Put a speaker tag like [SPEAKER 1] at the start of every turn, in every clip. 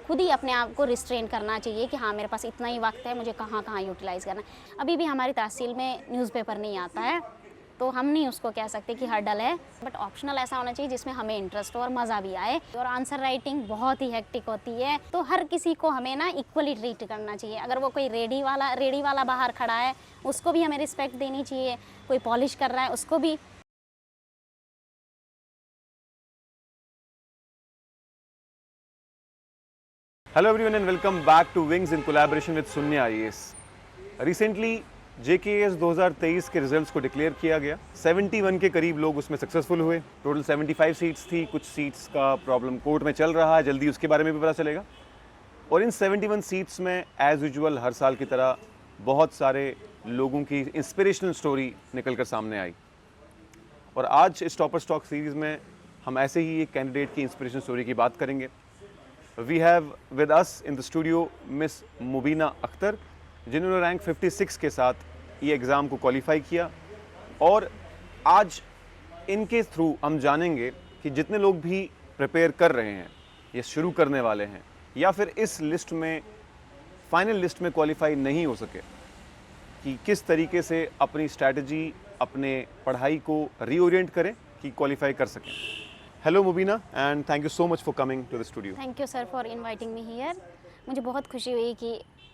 [SPEAKER 1] खुद ही अपने आप को रिस्ट्रेन करना चाहिए कि हाँ मेरे पास इतना ही वक्त है, मुझे कहाँ कहाँ यूटिलाइज़ करना है। अभी भी हमारी तहसील में न्यूज़पेपर नहीं आता है, तो हम नहीं उसको कह सकते कि हर्डल है, बट ऑप्शनल ऐसा होना चाहिए जिसमें हमें इंटरेस्ट हो और मज़ा भी आए। और आंसर राइटिंग बहुत ही हेक्टिक होती है, तो हर किसी को हमें ना इक्वली ट्रीट करना चाहिए। अगर वो कोई रेडी वाला बाहर खड़ा है उसको भी हमें रिस्पेक्ट देनी चाहिए, कोई पॉलिश कर रहा है उसको भी।
[SPEAKER 2] Hello everyone and welcome back to Wings in collaboration with Sunya IAS. Recently JKAS 2023 के रिजल्ट्स को डिक्लेयर किया गया। 71 के करीब लोग उसमें सक्सेसफुल हुए। टोटल 75 सीट्स थी, कुछ सीट्स का प्रॉब्लम कोर्ट में चल रहा है, जल्दी उसके बारे में भी पता चलेगा। और इन 71 सीट्स में एज यूजुअल हर साल की तरह बहुत सारे लोगों की इंस्पिरेशनल स्टोरी निकल कर सामने आई। और आज इस टॉपर स्टॉक सीरीज़ में हम ऐसे ही एक कैंडिडेट की इंस्पिरेशनल स्टोरी की बात करेंगे। We have with us in the studio Miss Mubina Akhtar, जिन्होंने रैंक 56 के साथ ये एग्ज़ाम को क्वालिफाई किया। और आज इनके थ्रू हम जानेंगे कि जितने लोग भी प्रिपेयर कर रहे हैं या शुरू करने वाले हैं या फिर इस लिस्ट में फाइनल लिस्ट में क्वालिफाई नहीं हो सके, कि किस तरीके से अपनी स्ट्रैटेजी, अपने पढ़ाई को रीओरिएंट करें कि क्वालिफाई कर सकें। Hello Mubeena and thank you so much for coming to the studio.
[SPEAKER 1] Thank you sir for inviting me here. मुझे बहुत खुशी हुई कि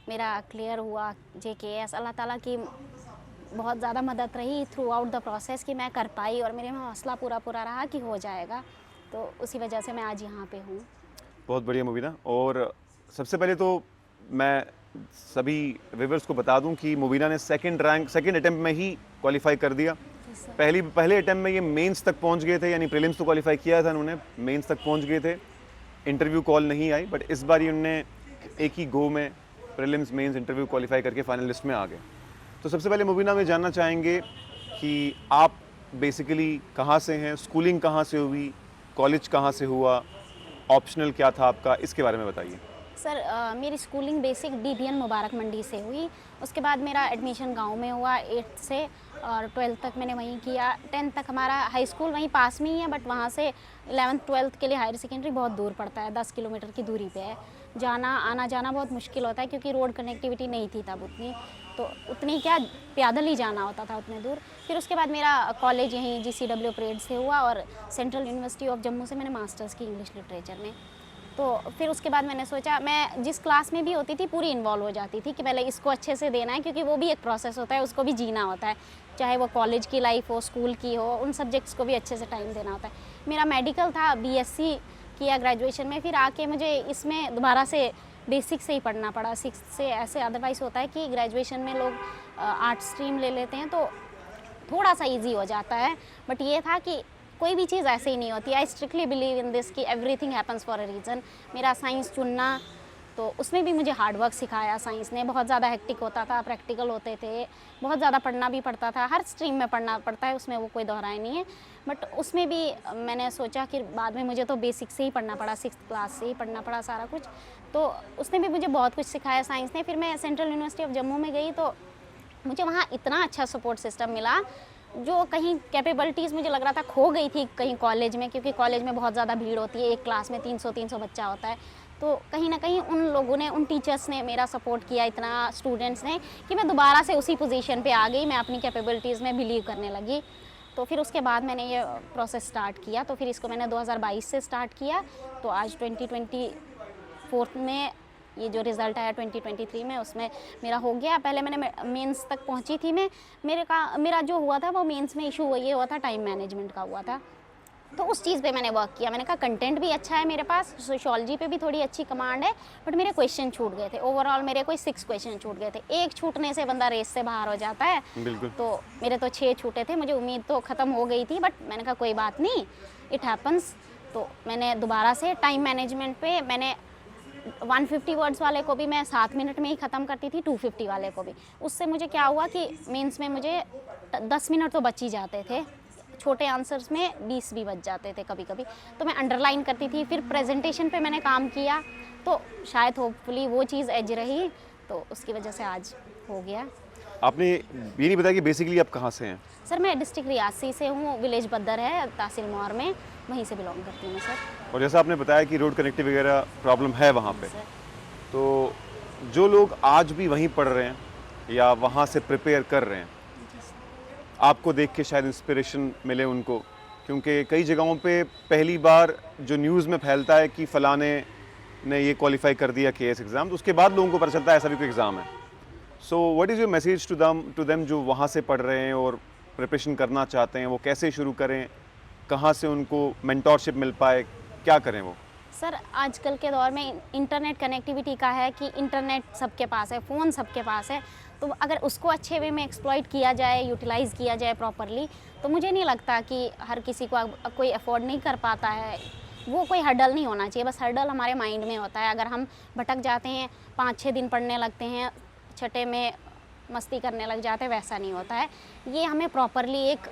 [SPEAKER 1] मेरा क्लियर हुआ JKAS। अल्लाह ताला की बहुत ज़्यादा मदद रही थ्रू आउट द प्रोसेस कि मैं कर पाई, और मेरे में हौसला पूरा रहा कि हो जाएगा, तो उसी वजह से मैं आज यहाँ पे हूँ।
[SPEAKER 2] बहुत बढ़िया मुबीना। और सबसे पहले तो मैं सभी व्यूअर्स को बता दूं कि मुबीना ने सेकंड अटेम्प्ट में ही क्वालिफाई कर दिया। पहले अटेम्प्ट में ये मेंस तक पहुंच गए थे, यानी प्रीलिम्स तो क्वालिफाई किया था उन्होंने, मेंस तक पहुंच गए थे, इंटरव्यू कॉल नहीं आई, बट इस बार उन्होंने एक ही गो में प्रीलिम्स मेंस इंटरव्यू क्वालिफाई करके फाइनल लिस्ट में आ गए। तो सबसे पहले मुबीना में जानना चाहेंगे कि आप बेसिकली कहाँ से हैं, स्कूलिंग कहाँ से हुई, कॉलेज कहाँ से हुआ, ऑप्शनल क्या था आपका, इसके बारे में बताइए।
[SPEAKER 1] सर मेरी schooling basic DBN Mubarak Mandi से हुई। उसके बाद मेरा एडमिशन गांव में हुआ 8th से, और 12th तक मैंने वहीं किया। 10th तक हमारा हाई स्कूल वहीं पास में ही है, बट वहाँ से 11th 12th के लिए हायर सेकेंडरी बहुत दूर पड़ता है, 10 किलोमीटर की दूरी पे है। आना जाना बहुत मुश्किल होता है क्योंकि रोड कनेक्टिविटी नहीं थी तब उतनी, तो उतनी क्या पैदल ही जाना होता था उतने दूर। फिर उसके बाद मेरा कॉलेज यहीं GCW परेड से हुआ, और सेंट्रल यूनिवर्सिटी ऑफ जम्मू से मैंने मास्टर्स की इंग्लिश लिटरेचर में। तो फिर उसके बाद मैंने सोचा, मैं जिस क्लास में भी होती थी पूरी इन्वॉल्व हो जाती थी कि पहले इसको अच्छे से देना है, क्योंकि वो भी एक प्रोसेस होता है, उसको भी जीना होता है, चाहे वो कॉलेज की लाइफ हो, स्कूल की हो, उन सब्जेक्ट्स को भी अच्छे से टाइम देना होता है। मेरा मेडिकल था, BSc किया ग्रेजुएशन में, फिर आके मुझे इसमें दोबारा से बेसिक से ही पढ़ना पड़ा, 6th से। ऐसे अदरवाइज़ होता है कि ग्रेजुएशन में लोग आर्ट स्ट्रीम ले लेते हैं तो थोड़ा सा ईजी हो जाता है, बट ये था कि कोई भी चीज़ ऐसे ही नहीं होती। I strictly believe in this कि everything happens for a reason. मेरा साइंस चुनना, तो उसमें भी मुझे हार्ड वर्क सिखाया साइंस ने। बहुत ज़्यादा हेक्टिक होता था, प्रैक्टिकल होते थे, बहुत ज़्यादा पढ़ना भी पड़ता था। हर स्ट्रीम में पढ़ना पड़ता है, उसमें वो कोई दोहराए नहीं है, बट उसमें भी मैंने सोचा कि बाद में मुझे तो बेसिक से ही पढ़ना पड़ा, 6th क्लास से ही पढ़ना पड़ा सारा कुछ, तो उसने भी मुझे बहुत कुछ सिखाया साइंस ने। फिर मैं सेंट्रल यूनिवर्सिटी ऑफ जम्मू में गई, तो मुझे वहाँ इतना अच्छा सपोर्ट सिस्टम मिला, जो कहीं कैपेबिलिटीज़ मुझे लग रहा था खो गई थी कहीं कॉलेज में, क्योंकि कॉलेज में बहुत ज़्यादा भीड़ होती है, एक क्लास में 300 बच्चा होता है। तो कहीं ना कहीं उन लोगों ने, उन टीचर्स ने मेरा सपोर्ट किया इतना, स्टूडेंट्स ने, कि मैं दोबारा से उसी पोजीशन पे आ गई, मैं अपनी कैपेबिलिटीज़ में बिलीव करने लगी। तो फिर उसके बाद मैंने ये प्रोसेस स्टार्ट किया, तो फिर इसको मैंने 2022 से स्टार्ट किया, तो आज 2024 में ये जो रिज़ल्ट आया 2023 में, उसमें मेरा हो गया। पहले मैंने मेंस तक पहुंची थी मैं, मेरा जो हुआ था वो मेंस में इशू ये हुआ था, टाइम मैनेजमेंट का हुआ था, तो उस चीज़ पे मैंने वर्क किया। मैंने कहा कंटेंट भी अच्छा है मेरे पास, सोशियोलॉजी पे भी थोड़ी अच्छी कमांड है, बट मेरे क्वेश्चन छूट गए थे। ओवरऑल मेरे कोई 6 क्वेश्चन छूट गए थे। एक छूटने से बंदा रेस से बाहर हो जाता है,
[SPEAKER 2] बिल्कुल।
[SPEAKER 1] तो मेरे तो 6 छूटे थे। मुझे उम्मीद तो ख़त्म हो गई थी, बट मैंने कहा कोई बात नहीं, इट हैपन्स। तो मैंने दोबारा से टाइम मैनेजमेंट पे, मैंने 150 वर्ड्स वाले को भी मैं 7 मिनट में ही ख़त्म करती थी, 250 वाले को भी। उससे मुझे क्या हुआ कि मेंस में मुझे 10 मिनट तो बच ही जाते थे, छोटे आंसर्स में 20 भी बच जाते थे कभी कभी, तो मैं अंडरलाइन करती थी। फिर प्रेजेंटेशन पे मैंने काम किया, तो शायद होपफुली वो चीज़ एज रही, तो उसकी वजह से आज हो गया।
[SPEAKER 2] आपने ये नहीं बताया कि बेसिकली आप कहाँ से हैं?
[SPEAKER 1] सर मैं डिस्ट्रिक्ट रियासी से हूँ, विलेज बद्दर है तहसील मौर में, वहीं से बिलोंग करती हूँ मैं सर।
[SPEAKER 2] और जैसा आपने बताया कि रोड कनेक्टिविटी वगैरह प्रॉब्लम है वहाँ पे,
[SPEAKER 1] सर।
[SPEAKER 2] तो जो लोग आज भी वहीं पढ़ रहे हैं या वहाँ से प्रिपेयर कर रहे हैं, आपको देख के शायद इंस्पिरेशन मिले उनको, क्योंकि कई जगहों पे पहली बार जो न्यूज़ में फैलता है कि फ़लाने ने ये क्वालिफाई कर दिया केएस एग्ज़ाम, तो उसके बाद लोगों को पता चलता है ऐसा भी कोई एग्ज़ाम है। So what is your message to them जो वहाँ से पढ़ रहे हैं और प्रिपरेशन करना चाहते हैं, वो कैसे शुरू करें, कहाँ से उनको मेंटोरशिप मिल पाए, क्या करें वो?
[SPEAKER 1] सर आजकल के दौर में इंटरनेट कनेक्टिविटी का है कि इंटरनेट सबके पास है, फ़ोन सबके पास है, तो अगर उसको अच्छे वे में एक्सप्लॉइट किया जाए, यूटिलाइज़ किया जाए प्रॉपरली, तो मुझे नहीं लगता कि हर किसी को कोई अफोर्ड नहीं कर पाता है, वो कोई हर्डल नहीं होना चाहिए। बस हर्डल हमारे माइंड में होता है। अगर हम भटक जाते हैं, 5-6 दिन पढ़ने लगते हैं, छठे में मस्ती करने लग जाते हैं, वैसा नहीं होता है। ये हमें प्रॉपरली एक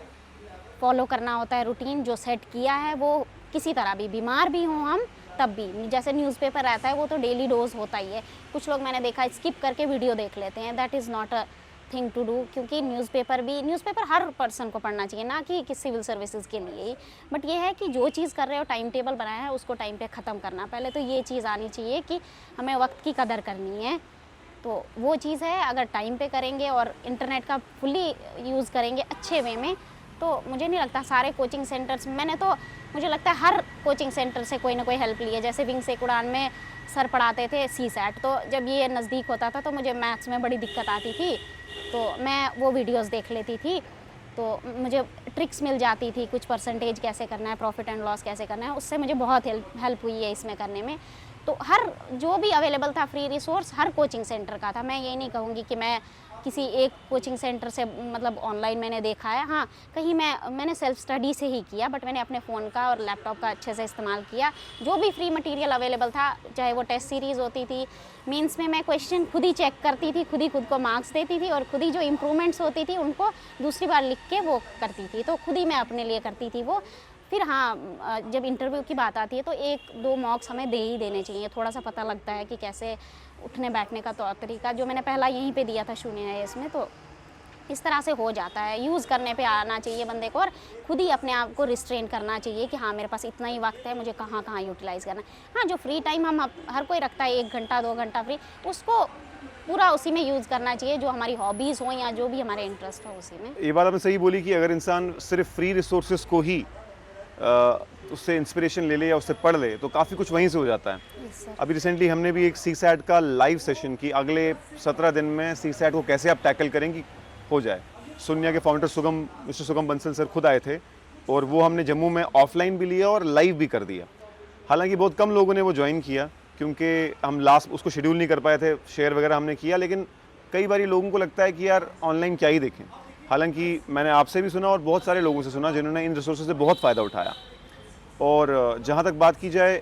[SPEAKER 1] फॉलो करना होता है रूटीन जो सेट किया है, वो किसी तरह भी बीमार भी हों हम तब भी। जैसे न्यूज़पेपर रहता है वो तो डेली डोज होता ही है। कुछ लोग मैंने देखा स्किप करके वीडियो देख लेते हैं, that is not a thing to do, क्योंकि न्यूज़पेपर हर पर्सन को पढ़ना चाहिए, ना कि सिविल सर्विसेज के लिए ही। बट ये है कि जो चीज़ कर रहे हो, टाइम टेबल बनाया है, उसको टाइम पे ख़त्म करना। पहले तो ये चीज़ आनी चाहिए कि हमें वक्त की कदर करनी है, तो वो चीज़ है। अगर टाइम पे करेंगे और इंटरनेट का फुली यूज़ करेंगे अच्छे वे में, तो मुझे नहीं लगता सारे कोचिंग सेंटर्स, मुझे लगता है हर कोचिंग सेंटर से कोई ना कोई हेल्प ली है। जैसे विंग्स एक उड़ान में सर पढ़ाते थे सीसैट, तो जब ये नज़दीक होता था तो मुझे मैथ्स में बड़ी दिक्कत आती थी, तो मैं वो वीडियोस देख लेती थी, तो मुझे ट्रिक्स मिल जाती थी, कुछ परसेंटेज कैसे करना है, प्रॉफिट एंड लॉस कैसे करना है, उससे मुझे बहुत हेल्प हुई है इसमें करने में। तो हर जो भी अवेलेबल था फ्री रिसोर्स हर कोचिंग सेंटर का था। मैं ये नहीं कहूँगी कि मैं किसी एक कोचिंग सेंटर से मतलब ऑनलाइन मैंने देखा है। हाँ, कहीं मैंने सेल्फ स्टडी से ही किया, बट मैंने अपने फ़ोन का और लैपटॉप का अच्छे से इस्तेमाल किया। जो भी फ्री मटेरियल अवेलेबल था, चाहे वो टेस्ट सीरीज़ होती थी, मेंस में मैं क्वेश्चन खुद ही चेक करती थी, खुद को मार्क्स देती थी, और खुद ही जो इम्प्रूवमेंट्स होती थी उनको दूसरी बार लिख के वो करती थी, तो खुद ही मैं अपने लिए करती थी वो। फिर हाँ, जब इंटरव्यू की बात आती है तो 1-2 मॉक्स हमें दे ही देने चाहिए। थोड़ा सा पता लगता है कि कैसे उठने बैठने का तौर तरीका, जो मैंने पहला यहीं पे दिया था शून्य है इसमें, तो इस तरह से हो जाता है। यूज़ करने पे आना चाहिए बंदे को, और खुद ही अपने आप को रिस्ट्रेन करना चाहिए कि हाँ मेरे पास इतना ही वक्त है, मुझे कहाँ कहाँ यूटिलाइज़ करना है। हाँ, जो फ्री टाइम हर कोई रखता है, 1 घंटा 2 घंटा फ्री, उसको पूरा उसी में यूज़ करना चाहिए, जो हमारी हॉबीज़ हों या जो भी हमारे इंटरेस्ट हो उसी में।
[SPEAKER 2] ये बात आपने सही बोली कि अगर इंसान सिर्फ फ्री रिसोर्सेज को ही उससे इंस्पिरेशन ले ले या उससे पढ़ ले, तो काफ़ी कुछ वहीं से हो जाता है।
[SPEAKER 1] Yes sir.
[SPEAKER 2] अभी रिसेंटली हमने भी एक सीसैट का लाइव सेशन की, अगले 17 दिन में सीसैट को कैसे आप टैकल करेंगे हो जाए। सुन्या के फाउंडर मिस्टर सुगम बंसल सर खुद आए थे, और वो हमने जम्मू में ऑफलाइन भी लिया और लाइव भी कर दिया। हालांकि बहुत कम लोगों ने वो ज्वाइन किया, क्योंकि हम लास्ट उसको शेड्यूल नहीं कर पाए थे, शेयर वगैरह हमने किया, लेकिन कई बार लोगों को लगता है कि यार ऑनलाइन क्या ही देखें। हालांकि मैंने आपसे भी सुना और बहुत सारे लोगों से सुना जिन्होंने इन रिसोर्सेज से बहुत फ़ायदा उठाया। और जहाँ तक बात की जाए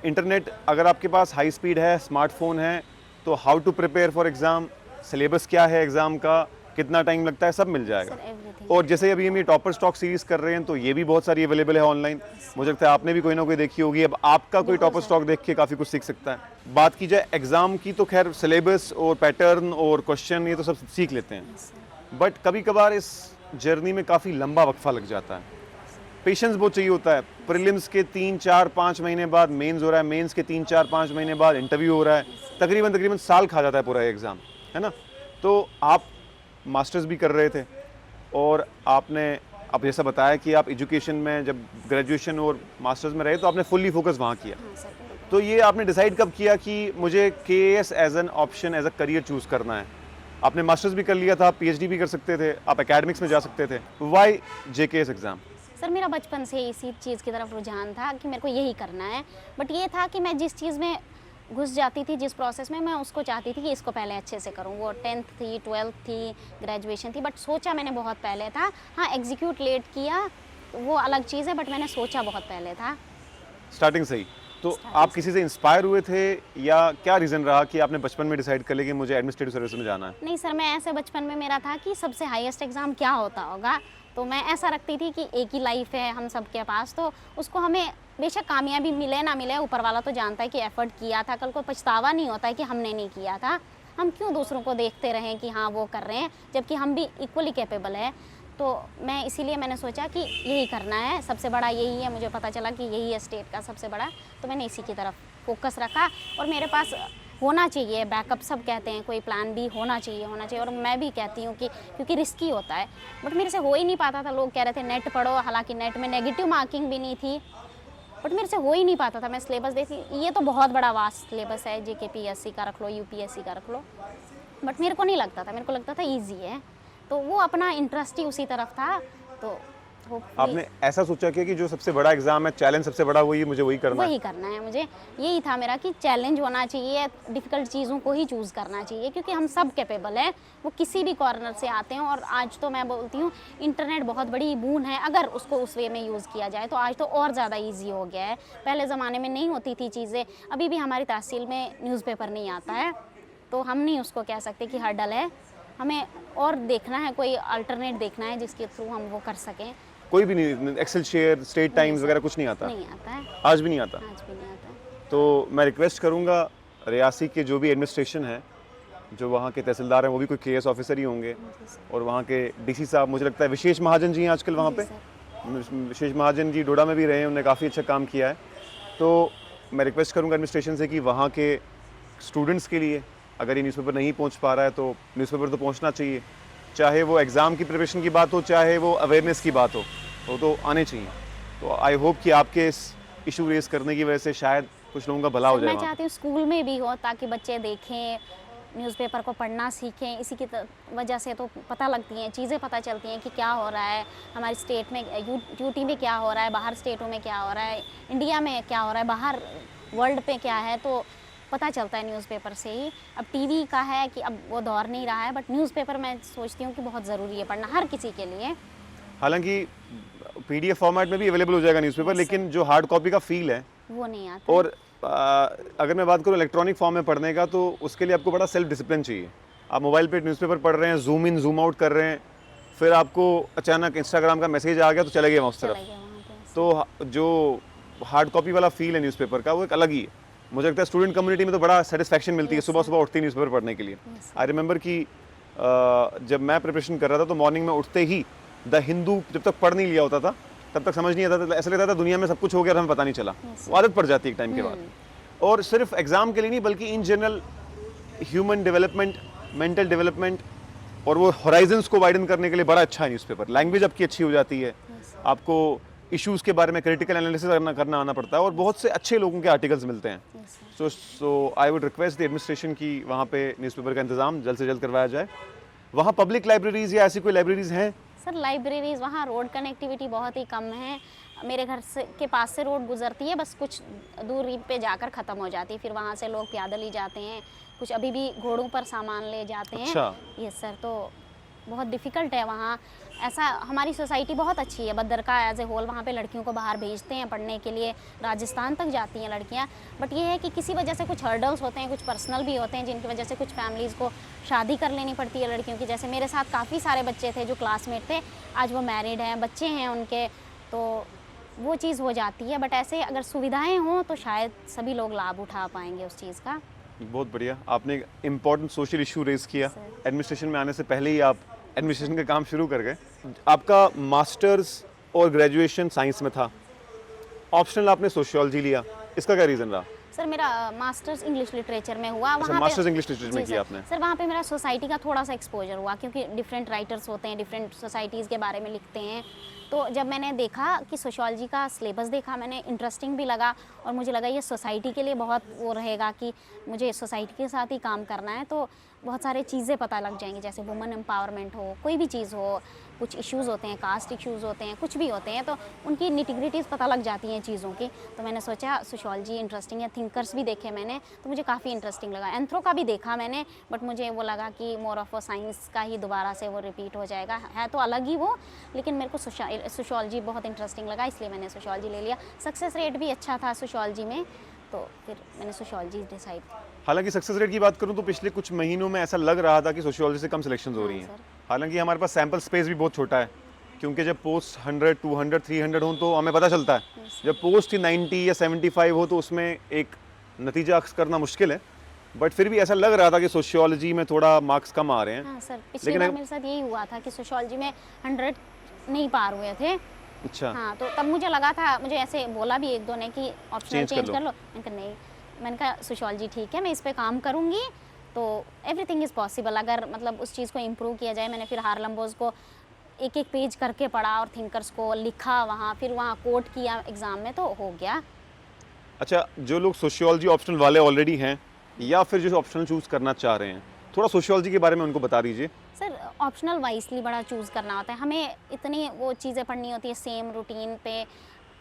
[SPEAKER 2] इंटरनेट, अगर आपके पास हाई स्पीड है, स्मार्टफोन है, तो how to prepare for exam, syllabus क्या है एग्ज़ाम का, कितना टाइम लगता है, सब मिल जाएगा।
[SPEAKER 1] Sir everything.
[SPEAKER 2] और जैसे अभी हम ये टॉपर स्टॉक सीरीज़ कर रहे हैं, तो ये भी बहुत सारी अवेलेबल है ऑनलाइन। मुझे लगता है आपने भी कोई ना कोई देखी होगी। अब आपका कोई टॉपर स्टॉक देख के काफ़ी कुछ सीख सकता है। बात की जाए एग्ज़ाम की, तो खैर सिलेबस और पैटर्न और क्वेश्चन ये तो सब सीख लेते हैं, बट कभी कभार इस जर्नी में काफ़ी लंबा वक्फा लग जाता है। पेशेंस बहुत चाहिए होता है। प्रीलिम्स के 3-4-5 महीने बाद मेंस हो रहा है, मेंस के 3-4-5 महीने बाद इंटरव्यू हो रहा है, तकरीबन साल खा जाता है पूरा एग्ज़ाम, है ना। तो आप मास्टर्स भी कर रहे थे, और आपने अब जैसा बताया कि आप एजुकेशन में जब ग्रेजुएशन और मास्टर्स में रहे, तो आपने फुल्ली फोकस वहाँ किया।
[SPEAKER 1] हाँ सर, बिल्कुल।
[SPEAKER 2] तो ये आपने डिसाइड कब किया कि मुझे KAS as an option, as a career choose करना है? आपने मास्टर्स भी कर लिया था, पीएचडी भी कर सकते थे, आप एकेडमिक्स में जा सकते थे, वाई जेकेएस एग्ज़ाम?
[SPEAKER 1] सर मेरा बचपन से इसी चीज़ की तरफ रुझान था कि मेरे को यही करना है, बट ये था कि मैं जिस चीज़ में घुस जाती थी, जिस प्रोसेस में, मैं उसको चाहती थी कि इसको पहले अच्छे से करूँ। वो 10th थी, 12th थी, ग्रेजुएशन थी, बट सोचा मैंने बहुत पहले था। हाँ, एग्जीक्यूट लेट किया वो अलग चीज़ है, बट मैंने सोचा बहुत पहले था।
[SPEAKER 2] स्टार्टिंग से ही? तो
[SPEAKER 1] Starting
[SPEAKER 2] आप किसी से इंस्पायर हुए थे, या क्या रीज़न रहा कि आपने बचपन में डिसाइड कर लिया कि मुझे एडमिनिस्ट्रेटिव सर्विस में जाना है?
[SPEAKER 1] नहीं सर, मैं ऐसे बचपन में मेरा था कि सबसे हाईएस्ट एग्ज़ाम क्या होता होगा, तो मैं ऐसा रखती थी कि एक ही लाइफ है हम सबके पास, तो उसको हमें बेशक कामयाबी मिले ना मिले, ऊपर वाला तो जानता है कि एफर्ट किया था, कल को पछतावा नहीं होता है कि हमने नहीं किया था। हम क्यों दूसरों को देखते रहें कि हाँ वो कर रहे हैं, जबकि हम भी इक्वली कैपेबल है। तो मैं इसीलिए मैंने सोचा कि यही करना है, सबसे बड़ा यही है, मुझे पता चला कि यही है स्टेट का सबसे बड़ा, तो मैंने इसी की तरफ फोकस रखा। और मेरे पास होना चाहिए बैकअप, सब कहते हैं कोई प्लान भी होना चाहिए, और मैं भी कहती हूँ कि क्योंकि रिस्की होता है, बट मेरे से हो ही नहीं पाता था। लोग कह रहे थे नेट पढ़ो, हालांकि नेट में नेगेटिव मार्किंग भी नहीं थी, बट मेरे से हो ही नहीं पाता था। मैं सिलेबस देखती, ये तो बहुत बड़ा वास्ट सिलेबस है, JKPSC का रख लो, UPSC का रख लो, बट मेरे को नहीं लगता था, मेरे को लगता था ईजी है, तो वो अपना इंटरेस्ट ही उसी तरफ था। तो
[SPEAKER 2] आपने ऐसा सोचा कि जो सबसे बड़ा एग्जाम है, चैलेंज सबसे बड़ा वही, मुझे वही करना है।
[SPEAKER 1] वही करना है मुझे, यही था मेरा कि चैलेंज होना चाहिए, डिफ़िकल्ट चीज़ों को ही चूज़ करना चाहिए, क्योंकि हम सब कैपेबल हैं, वो किसी भी कॉर्नर से आते हैं। और आज तो मैं बोलती हूँ इंटरनेट बहुत बड़ी बून है, अगर उसको उस वे में यूज़ किया जाए तो आज तो और ज़्यादा ईजी हो गया है। पहले ज़माने में नहीं होती थी चीज़ें, अभी भी हमारी तहसील में न्यूज़पेपर नहीं आता है, तो हम नहीं उसको कह सकते कि हर्डल है, हमें और देखना है, कोई अल्टरनेट देखना है जिसके थ्रू हम वो कर सकें।
[SPEAKER 2] कोई भी नहीं, एक्सेल शेयर, स्टेट टाइम्स वगैरह कुछ नहीं आता?
[SPEAKER 1] नहीं आता है,
[SPEAKER 2] आज भी नहीं आता?
[SPEAKER 1] आज भी नहीं आता है।
[SPEAKER 2] तो मैं रिक्वेस्ट करूंगा रियासी के जो भी एडमिनिस्ट्रेशन है, जो वहाँ के तहसीलदार हैं, वो भी कोई KS ऑफिसर ही होंगे, और वहाँ के DC साहब, मुझे लगता है विशेष महाजन जी हैं आजकल वहाँ पे, विशेष महाजन जी डोडा में भी रहे हैं, उन्होंने काफ़ी अच्छा काम किया है। तो मैं रिक्वेस्ट करूँगा एडमिनिस्ट्रेशन से कि वहाँ के स्टूडेंट्स के लिए अगर ये न्यूज़पेपर नहीं पहुँच पा रहा है तो न्यूज़पेपर तो पहुँचना चाहिए, चाहे वो एग्ज़ाम की प्रिपरेशन की बात हो, चाहे वो अवेयरनेस की बात हो, वो तो आने चाहिए। तो आई होप कि आपके इस इशू रेस करने की वजह से शायद कुछ लोगों का भला हो जाए।
[SPEAKER 1] मैं चाहती हूँ स्कूल में भी हो, ताकि बच्चे देखें, न्यूज़पेपर को पढ़ना सीखें। इसी की वजह से तो पता लगती हैं चीज़ें, पता चलती हैं कि क्या हो रहा है हमारी स्टेट में, यूटी में क्या हो रहा है, बाहर स्टेटों में क्या हो रहा है, इंडिया में क्या हो रहा है, बाहर वर्ल्ड पे क्या है, तो पता चलता है न्यूज़पेपर से ही। अब टीवी का है कि अब वो दौर नहीं रहा है, बट न्यूज़पेपर मैं सोचती हूँ कि बहुत ज़रूरी है पढ़ना हर किसी के लिए।
[SPEAKER 2] हालांकि PDF फॉर्मेट में भी अवेलेबल हो जाएगा न्यूज़पेपर, लेकिन जो हार्ड कॉपी का फील है
[SPEAKER 1] वो नहीं आता।
[SPEAKER 2] और अगर मैं बात करूँ इलेक्ट्रॉनिक फॉर्म में पढ़ने का, तो उसके लिए आपको बड़ा सेल्फ डिसिप्लिन चाहिए। आप मोबाइल पे न्यूज़पेपर पढ़ रहे हैं, जूम इन जूम आउट कर रहे हैं, फिर आपको अचानक इंस्टाग्राम का मैसेज आ गया तो चले गए वहाँ उस तरफ, तो जो हार्ड कॉपी वाला फील है न्यूज़पेपर का वो एक अलग ही है। मुझे लगता है स्टूडेंट कम्युनिटी में तो बड़ा सेटिस्फैक्शन मिलती है सुबह सुबह उठती न्यूज़पेपर पढ़ने के लिए। आई रिमेंबर कि जब मैं प्रिपरेशन कर रहा था तो मॉर्निंग में उठते ही द हिंदू जब तक पढ़ नहीं लिया होता था तब तक समझ नहीं आता था, ऐसा लगता था दुनिया में सब कुछ हो गया और हमें पता नहीं चला। वो आदत पड़ जाती है एक टाइम के बाद। और सिर्फ एग्जाम के लिए नहीं बल्कि in general human development, mental development और वो होराइजन्स को वाइडन करने के लिए बड़ा अच्छा है न्यूज़पेपर। लैंग्वेज आपकी अच्छी हो जाती है, आपको इश्यूज़ के बारे में क्रिटिकल एनालिसिस करना आना पड़ता है और बहुत से अच्छे लोगों के आर्टिकल्स मिलते हैं। So I would request the administration की वहाँ पे न्यूज़पेपर का इंतजाम जल्द से जल्द करवाया जाए। वहाँ पब्लिक लाइब्रेरीज़ या ऐसी कोई लाइब्रेरीज़ हैं?
[SPEAKER 1] सर लाइब्रेरीज़ वहाँ रोड कनेक्टिविटी बहुत ही कम है। मेरे घर से के पास से रोड गुजरती है, बस कुछ दूरी पे जाकर ख़त्म हो जाती है, फिर वहाँ से लोग पैदल ही जाते हैं, कुछ अभी भी घोड़ों पर सामान ले जाते हैं।
[SPEAKER 2] अच्छा।
[SPEAKER 1] यस सर, तो बहुत डिफ़िकल्ट है वहाँ। ऐसा हमारी सोसाइटी बहुत अच्छी है बद्दरका एज ए होल, वहाँ पे लड़कियों को बाहर भेजते हैं पढ़ने के लिए, राजस्थान तक जाती हैं लड़कियाँ, बट ये है कि किसी वजह से कुछ हर्डल्स होते हैं, कुछ पर्सनल भी होते हैं, जिनकी वजह से कुछ फैमिलीज़ को शादी कर लेनी पड़ती है लड़कियों की। जैसे मेरे साथ काफ़ी सारे बच्चे थे जो क्लासमेट थे, आज वो मैरिड हैं, बच्चे हैं उनके, तो वो चीज़ हो जाती है। बट ऐसे अगर सुविधाएँ हों तो शायद सभी लोग लाभ उठा पाएंगे उस चीज़ का।
[SPEAKER 2] बहुत बढ़िया, आपने एक इम्पॉर्टेंट सोशल इशू रेज किया। एडमिनिस्ट्रेशन में आने से पहले ही आप एडमिनिस्ट्रेशन का काम शुरू कर गए। आपका मास्टर्स और ग्रेजुएशन साइंस में था, ऑप्शनल आपने सोशियोलॉजी लिया, इसका क्या रीज़न रहा?
[SPEAKER 1] सर मेरा मास्टर्स इंग्लिश लिटरेचर में हुआ।
[SPEAKER 2] अच्छा, मास्टर्स इंग्लिश लिटरेचर में किया आपने?
[SPEAKER 1] सर वहाँ पे मेरा सोसाइटी का थोड़ा सा एक्सपोजर हुआ, क्योंकि डिफरेंट राइटर्स होते हैं, डिफरेंट सोसाइटीज़ के बारे में लिखते हैं। तो जब मैंने देखा कि सोशियोलॉजी का सिलेबस देखा मैंने, इंटरेस्टिंग भी लगा और मुझे लगा ये सोसाइटी के लिए बहुत वो रहेगा कि मुझे सोसाइटी के साथ ही काम करना है, तो बहुत सारे चीज़ें पता लग जाएंगी, जैसे वुमेन एम्पावरमेंट हो, कोई भी चीज़ हो, कुछ इश्यूज़ होते हैं, कास्ट इश्यूज़ होते हैं, कुछ भी होते हैं, तो उनकी निटिग्रिटीज़ पता लग जाती हैं चीज़ों की। तो मैंने सोचा सोशियोलॉजी इंटरेस्टिंग है। थिंकर्स भी देखे मैंने तो मुझे काफ़ी इंटरेस्टिंग लगा। एंथ्रो का भी देखा मैंने, बट मुझे वो लगा कि मोर ऑफ साइंस का ही दोबारा से वो रिपीट हो जाएगा, है तो अलग ही वो, लेकिन मेरे को सोशियोलॉजी बहुत इंटरेस्टिंग लगा, इसलिए मैंने सोशियोलॉजी ले लिया। सक्सेस रेट भी अच्छा था सोशियोलॉजी में, तो फिर मैंने सोशियोलॉजी डिसाइड की।
[SPEAKER 2] हालांकि सक्सेस रेट की बात करूं तो पिछले कुछ महीनों में ऐसा लग रहा था कि सोशियोलॉजी से कम सिलेक्शंस हो रही हैं। हालांकि हमारे पास सैंपल स्पेस भी बहुत छोटा है, क्योंकि जब पोस्ट 100, 200, 300 हो तो हमें पता चलता है। जब पोस्ट ही 90 या 75 हो तो उसमें एक नतीजा अक्स करना मुश्किल है। बट फिर भी ऐसा लग रहा था कि सोशियोलॉजी में थोड़ा मार्क्स कम आ रहे हैं।
[SPEAKER 1] हाँ सर, पिछली
[SPEAKER 2] लेकिन
[SPEAKER 1] बार
[SPEAKER 2] अगर-
[SPEAKER 1] मेरे साथ यही हुआ था कि सोशियोलॉजी में 100 नहीं पार हुए थे।
[SPEAKER 2] अच्छा,
[SPEAKER 1] हाँ, तो तब मुझे लगा था, मुझे ऐसे बोला भी एक दो ने कि ऑप्शनल
[SPEAKER 2] चेंज कर
[SPEAKER 1] चेंज
[SPEAKER 2] लो।
[SPEAKER 1] कर लो। मैंने कहा नहीं, मैंने कहा सोशियोलॉजी ठीक है, मैं इस पे काम करूँगी तो एवरीथिंग इज़ पॉसिबल। अगर मतलब उस चीज़ को इम्प्रूव किया जाए। मैंने फिर हार्लम बोस को एक एक पेज करके पढ़ा और थिंकर्स को लिखा वहाँ, फिर वहाँ कोट किया एग्ज़ाम में, तो हो गया।
[SPEAKER 2] अच्छा, जो लोग सोशियोलॉजी ऑप्शनल वाले ऑलरेडी हैं या फिर जो ऑप्शनल चूज़ करना चाह रहे हैं, थोड़ा सोशियोलॉजी के बारे में उनको बता दीजिए।
[SPEAKER 1] सर, ऑप्शनल वाइजली बड़ा चूज़ करना होता है। हमें इतनी वो चीज़ें पढ़नी होती है सेम रूटीन पे,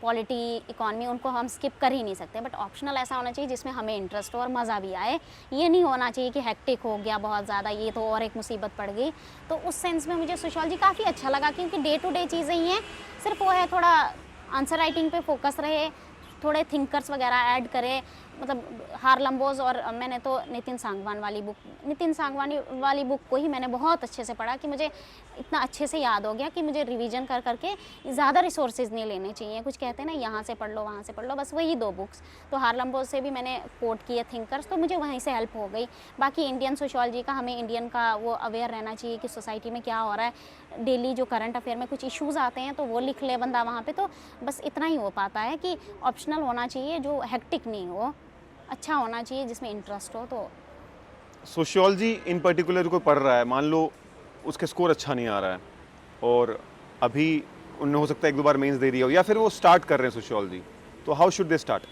[SPEAKER 1] पॉलिटी, इकोनॉमी, उनको हम स्किप कर ही नहीं सकते। बट ऑप्शनल ऐसा होना चाहिए जिसमें हमें इंटरेस्ट हो और मज़ा भी आए। ये नहीं होना चाहिए कि हेक्टिक हो गया बहुत ज़्यादा, ये तो और एक मुसीबत पड़ गई। तो उस सेंस में मुझे सोशियोलॉजी काफ़ी अच्छा लगा, क्योंकि डे टू डे चीज़ें ही हैं। सिर्फ वो है थोड़ा आंसर राइटिंग पे फोकस रहे, थोड़े थिंकर्स वगैरह ऐड करें। मतलब हार्लम बोस और मैंने तो नितिन सांगवान वाली बुक को ही मैंने बहुत अच्छे से पढ़ा कि मुझे इतना अच्छे से याद हो गया कि मुझे रिवीजन कर करके ज़्यादा रिसोर्सेज नहीं लेने चाहिए। कुछ कहते हैं ना, यहाँ से पढ़ लो वहाँ से पढ़ लो, बस वही 2 बुक्स। तो हार्लम बोस से भी मैंने कोट किए थिंकर्स, तो मुझे वहीं से हेल्प हो गई। बाकी इंडियन सोशियोलॉजी का, हमें इंडियन का वो अवेयर रहना चाहिए कि सोसाइटी में क्या हो रहा है। डेली जो करंट अफेयर में कुछ इश्यूज़ आते हैं तो वो लिख ले बंदा वहाँ पे, तो बस इतना ही हो पाता है कि ऑप्शनल होना चाहिए जो हेक्टिक नहीं हो, अच्छा होना चाहिए, जिसमें इंटरेस्ट हो। तो
[SPEAKER 2] सोशियोलॉजी इन पर्टिकुलर कोई पढ़ रहा है, मान लो उसके स्कोर अच्छा नहीं आ रहा है और अभी उन्हें हो सकता है 1-2 बार मेंस दे दिया हो, या फिर वो स्टार्ट कर रहे हैं सोशियोलॉजी, तो हाउ शुड दे स्टार्ट?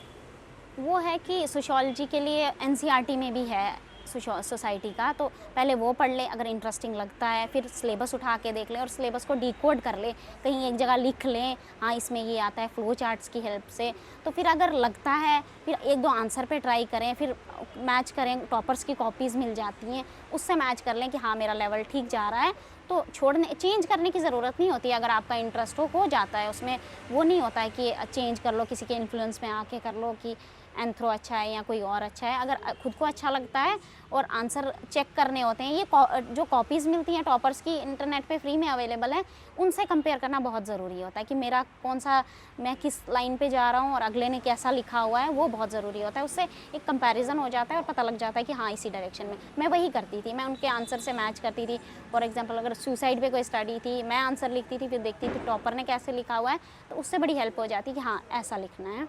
[SPEAKER 1] वो है कि सोशियोलॉजी के लिए एनसीईआरटी में भी है सोसाइटी का, तो पहले वो पढ़ ले अगर इंटरेस्टिंग लगता है, फिर सिलेबस उठा के देख ले और सिलेबस को डिकोड कर ले, कहीं एक जगह लिख लें, हाँ इसमें ये आता है, फ्लो चार्ट्स की हेल्प से। तो फिर अगर लगता है, फिर 1-2 आंसर पे ट्राई करें, फिर मैच करें, टॉपर्स की कॉपीज़ मिल जाती हैं, उससे मैच कर लें कि हाँ मेरा लेवल ठीक जा रहा है। तो चेंज करने की ज़रूरत नहीं होती। अगर आपका इंटरेस्ट हो जाता है उसमें, वो नहीं होता है कि चेंज कर लो, किसी के इन्फ्लुएंस में आके कर लो कि एंथ्रो अच्छा है या कोई और अच्छा है। अगर खुद को अच्छा लगता है और आंसर चेक करने होते हैं, ये जो कॉपीज़ मिलती हैं टॉपर्स की, इंटरनेट पे फ्री में अवेलेबल है, उनसे कंपेयर करना बहुत ज़रूरी होता है कि मेरा कौन सा, मैं किस लाइन पे जा रहा हूँ और अगले ने कैसा लिखा हुआ है, वो बहुत ज़रूरी होता है। उससे एक कंपैरिजन हो जाता है और पता लग जाता है कि हाँ इसी डायरेक्शन में। मैं वही करती थी, मैं उनके आंसर से मैच करती थी। फॉर एग्जाम्पल अगर सुसाइड पे कोई स्टडी थी, मैं आंसर लिखती थी, फिर देखती थी टॉपर ने कैसे लिखा हुआ है, तो उससे बड़ी हेल्प हो जाती कि हाँ ऐसा लिखना है।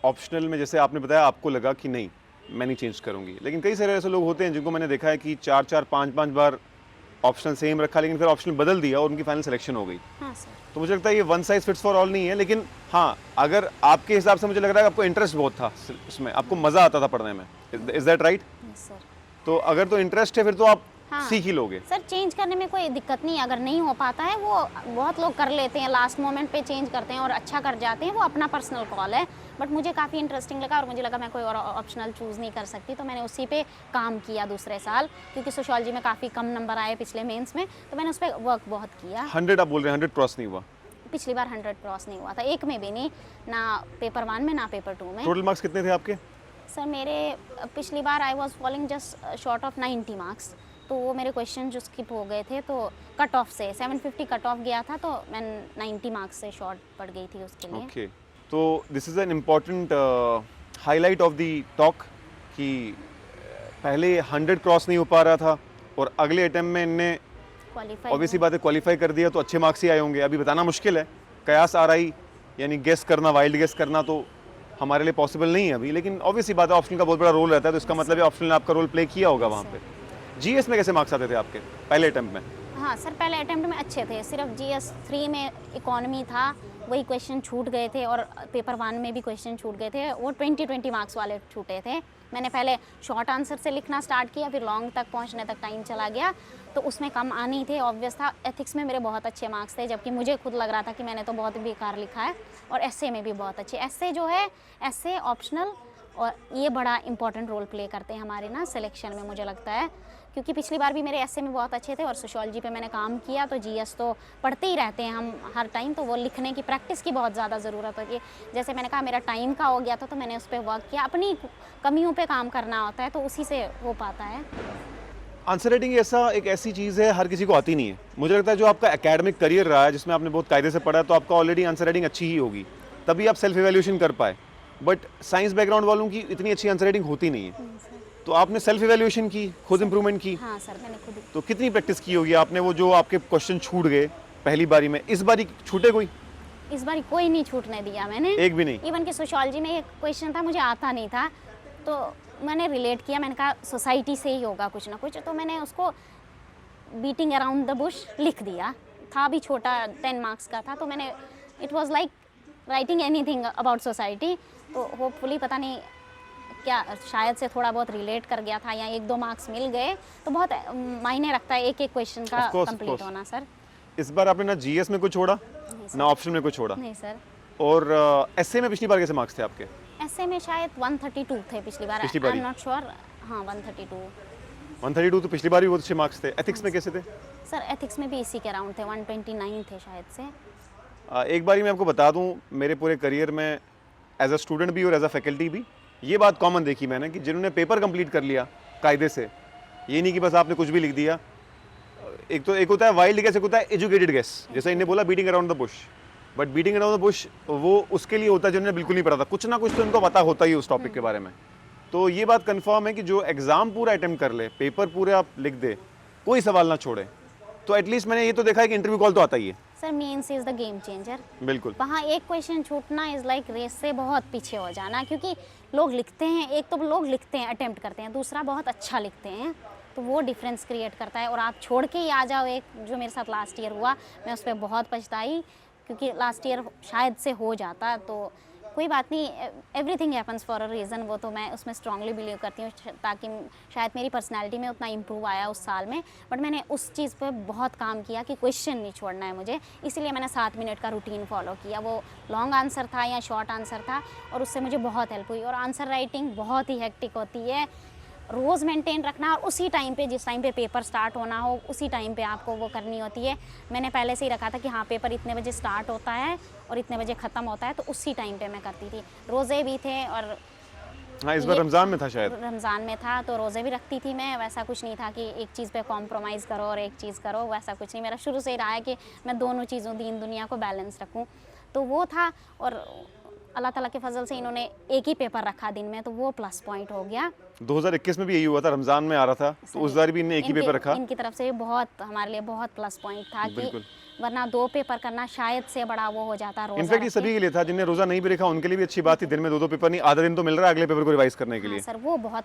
[SPEAKER 2] ऑप्शनल में जैसे आपने बताया, आपको लगा कि नहीं मैं नहीं चेंज करूंगी, लेकिन कई सारे ऐसे लोग होते हैं जिनको मैंने देखा है कि 4-4, 5-5 बार ऑप्शनल सेम रखा, लेकिन फिर ऑप्शनल बदल दिया और उनकी फाइनल सिलेक्शन हो गई।
[SPEAKER 1] हाँ सर।
[SPEAKER 2] तो मुझे लगता है ये one size fits for all नहीं है, लेकिन हाँ अगर आपके हिसाब से मुझे लग रहा है कि आपको इंटरेस्ट बहुत था उसमें, आपको मज़ा आता था पढ़ने में, is that right?
[SPEAKER 1] Yes sir.
[SPEAKER 2] तो अगर तो इंटरेस्ट है फिर तो आप
[SPEAKER 1] हाँ।
[SPEAKER 2] सीख ही लोगे।
[SPEAKER 1] सर, चेंज करने में कोई दिक्कत नहीं है। अगर नहीं हो पाता है, वो बहुत लोग कर लेते हैं, लास्ट मोमेंट पे चेंज करते हैं और अच्छा कर जाते हैं, वो अपना पर्सनल कॉल है। बट मुझे काफ़ी इंटरेस्टिंग लगा और मुझे लगा मैं कोई और ऑप्शनल चूज़ नहीं कर सकती, तो मैंने उसी पे काम किया दूसरे साल, क्योंकि सोशियोलॉजी में काफ़ी कम नंबर आए पिछले मेंस में, तो मैंने उस पर वर्क बहुत किया।
[SPEAKER 2] 100 आप बोल रहे हैं, 100 क्रॉस नहीं हुआ?
[SPEAKER 1] पिछली बार 100 क्रॉस नहीं हुआ था, एक में भी नहीं, ना पेपर 1 में ना पेपर 2 में।
[SPEAKER 2] टोटल मार्क्स कितने थे आपके?
[SPEAKER 1] सर मेरे पिछली बार I was following just short of 90 marks, तो वो मेरे क्वेश्चन जो स्किप हो गए थे, तो कट ऑफ से 750 कट ऑफ गया था, तो मैं 90 मार्क्स से शॉर्ट पड़ गई थी उसके लिए।
[SPEAKER 2] ओके, तो this is an important highlight of the talk कि पहले 100 क्रॉस नहीं हो पा रहा था और अगले अटेम्प्ट में इनने
[SPEAKER 1] क्वालिफाई
[SPEAKER 2] ऑब्वियसली बात है क्वालिफाई कर दिया, तो अच्छे मार्क्स ही आए होंगे। अभी बताना मुश्किल है, कयास आ रही यानी गेस करना, वाइल्ड गेस करना तो हमारे लिए पॉसिबल नहीं है अभी, लेकिन ऑब्वियसली बात है ऑप्शनल का बहुत बड़ा रोल रहता है, तो इसका मतलब है ऑप्शनल ने आपका रोल प्ले किया होगा वहाँ पे। जीएस में कैसे मार्क्स आते थे आपके पहले अटेम्प्ट में?
[SPEAKER 1] हाँ सर, पहले अटेम्प्ट में अच्छे थे, सिर्फ GS 3 में इकोनॉमी था, वही क्वेश्चन छूट गए थे, और पेपर 1 में भी क्वेश्चन छूट गए थे, वो 20-20 मार्क्स वाले छूटे थे। मैंने पहले शॉर्ट आंसर से लिखना स्टार्ट किया, फिर लॉन्ग तक पहुंचने तक टाइम चला गया, तो उसमें कम आने ही थे, ऑब्वियस था। एथिक्स में मेरे बहुत अच्छे मार्क्स थे, जबकि मुझे खुद लग रहा था कि मैंने तो बहुत बेकार लिखा है, और एस्से में भी बहुत अच्छे। एस्से जो है, एस्से ऑप्शनल, और ये बड़ा इंपॉर्टेंट रोल प्ले करते हैं हमारे ना सिलेक्शन में, मुझे लगता है, क्योंकि पिछली बार भी मेरे एस्से में बहुत अच्छे थे और सोशियोलॉजी पे मैंने काम किया, तो GS तो पढ़ते ही रहते हैं हम हर टाइम, तो वो लिखने की प्रैक्टिस की बहुत ज़्यादा ज़रूरत होती है। जैसे मैंने कहा मेरा टाइम का हो गया था, तो मैंने उस पर वर्क किया, अपनी कमियों पे काम करना होता है, तो उसी से हो पाता है।
[SPEAKER 2] आंसर राइटिंग एक ऐसी चीज़ है, हर किसी को आती नहीं है। मुझे लगता है जो आपका एकेडमिक करियर रहा है, जिसमें आपने बहुत कायदे से पढ़ा है, तो आपका ऑलरेडी आंसर राइटिंग अच्छी ही होगी, तभी आप सेल्फ इवैल्यूएशन कर पाए। बट साइंस बैकग्राउंड वालों की इतनी अच्छी आंसर राइटिंग होती नहीं है। तो आपने सेल्फ इवैल्यूएशन की, खुद इंप्रूवमेंट की,
[SPEAKER 1] हाँ सर, मैंने खुद ही।
[SPEAKER 2] तो कितनी प्रैक्टिस की होगी आपने? वो जो आपके क्वेश्चन छूट गए पहली बारी में, इस बारी छूटे कोई?
[SPEAKER 1] इस बार कोई नहीं छूटने दिया मैंने,
[SPEAKER 2] एक भी नहीं?
[SPEAKER 1] इवन कि सोशियोलॉजी में एक क्वेश्चन था मुझे आता नहीं था, तो मैंने रिलेट किया, मैंने कहा सोसाइटी से ही होगा कुछ ना कुछ, तो मैंने उसको बीटिंग अराउंड द बुश लिख दिया। था भी छोटा, 10 मार्क्स का था, तो मैंने it was like writing anything about society. तो होपफुली पता नहीं क्या, शायद से थोड़ा बहुत रिलेट कर गया था या 1-2 मार्क्स मिल गए, तो बहुत मायने रखता है एक एक क्वेश्चन का
[SPEAKER 2] Of course, of
[SPEAKER 1] complete
[SPEAKER 2] course.
[SPEAKER 1] होना सर।
[SPEAKER 2] इस बार आपने ना जीएस में कुछ छोड़ा,
[SPEAKER 1] नहीं सर।
[SPEAKER 2] ना ऑप्शन में कुछ छोड़ा,
[SPEAKER 1] नहीं सर।
[SPEAKER 2] और एसए में पिछली बार कैसे मार्क्स थे आपके?
[SPEAKER 1] ऐसे में शायद 132 थे पिछली बार,
[SPEAKER 2] पिछली
[SPEAKER 1] आई
[SPEAKER 2] बारी?
[SPEAKER 1] Am not sure. हाँ 132
[SPEAKER 2] 132 तो पिछली बार भी बहुत अच्छे मार्क्स थे। एथिक्स में कैसे थे?
[SPEAKER 1] सर। एथिक्स में भी इसी के अराउंड थे, 129 थे शायद से।
[SPEAKER 2] एक बारी मैं आपको बता दूं, मेरे पूरे करियर में एज अ स्टूडेंट भी और एज अ फैकल्टी भी ये बात कॉमन देखी मैंने कि जिन्होंने पेपर कंप्लीट कर लिया कायदे से, ये नहीं कि बस आपने कुछ भी लिख दिया। एक होता है वाइल्ड गेस, एक होता है एजुकेटेड गेस। जैसे इन्हें बोला beating around the Bush, but beating around the Bush वो उसके लिए होता है जिन्होंने बिल्कुल नहीं पढ़ा था, कुछ ना कुछ तो इनको पता होता ही उस टॉपिक के बारे में। तो ये बात कंफर्म है कि जो एग्जाम पूरा अटेम्प्ट कर ले, पेपर पूरे आप लिख दे, कोई सवाल ना छोड़े, तो एटलीस्ट मैंने ये तो देखा है कि इंटरव्यू कॉल तो आता ही है।
[SPEAKER 1] Sir mains is the game changer.
[SPEAKER 2] बिल्कुल।
[SPEAKER 1] वहाँ एक क्वेश्चन छूटना इज लाइक रेस से बहुत पीछे हो जाना, क्योंकि लोग लिखते हैं, एक तो लोग लिखते हैं, अटेम्प्ट करते हैं, दूसरा बहुत अच्छा लिखते हैं, तो वो डिफरेंस क्रिएट करता है। और आप छोड़ के ही आ जाओ, एक जो मेरे साथ लास्ट ईयर हुआ, मैं उस पर बहुत पछताई, क्योंकि लास्ट ईयर शायद से हो जाता। तो कोई बात नहीं, everything happens for a reason, वो तो मैं उसमें स्ट्रांगली बिलीव करती हूँ, ताकि शायद मेरी पर्सनालिटी में उतना इम्प्रूव आया उस साल में। बट मैंने उस चीज़ पे बहुत काम किया कि क्वेश्चन नहीं छोड़ना है मुझे, इसीलिए मैंने 7 मिनट का रूटीन फॉलो किया। वो लॉन्ग आंसर था या शॉर्ट आंसर था, और उससे मुझे बहुत हेल्प हुई। और आंसर राइटिंग बहुत ही हेक्टिक होती है, रोज़ मेंटेन रखना, और उसी टाइम पे, जिस टाइम पे पेपर स्टार्ट होना हो उसी टाइम पे आपको वो करनी होती है। मैंने पहले से ही रखा था कि हाँ पेपर इतने बजे स्टार्ट होता है और इतने बजे ख़त्म होता है, तो उसी टाइम पे मैं करती थी। रोज़े भी थे, और
[SPEAKER 2] हाँ इस बार रमज़ान में था शायद।
[SPEAKER 1] रमज़ान में था, तो रोज़े भी रखती थी मैं। वैसा कुछ नहीं था कि एक चीज़ पे कॉम्प्रोमाइज़ करो और एक चीज़ करो, वैसा कुछ नहीं। मेरा शुरू से ही रहा है कि मैं दोनों चीज़ों, दीन दुनिया को बैलेंस रखूँ, तो वो था। और अल्लाह ताला के फजल से इन्होंने एक ही पेपर रखा दिन में, तो वो प्लस पॉइंट हो गया।
[SPEAKER 2] 2021 में भी यही हुआ था, रमज़ान में आ रहा था, तो उस बार भी इनने एक ही पेपर रखा।
[SPEAKER 1] इनकी तरफ से बहुत, हमारे लिए बहुत प्लस पॉइंट था कि
[SPEAKER 2] बिल्कुल।
[SPEAKER 1] वरना 2 पेपर करना शायद से बड़ा वो हो जाता रोज़ा
[SPEAKER 2] इनफैक्ट ये
[SPEAKER 1] रख के।
[SPEAKER 2] सभी के लिए था, जिन्हें रोज़ा नहीं भी रखा उनके लिए भी अच्छी बात थी। दिन में 2-2 पेपर नहीं, आधा दिन तो मिल रहा है अगले पेपर को रिवाइज करने के
[SPEAKER 1] हाँ
[SPEAKER 2] लिए।
[SPEAKER 1] सर, वो बहुत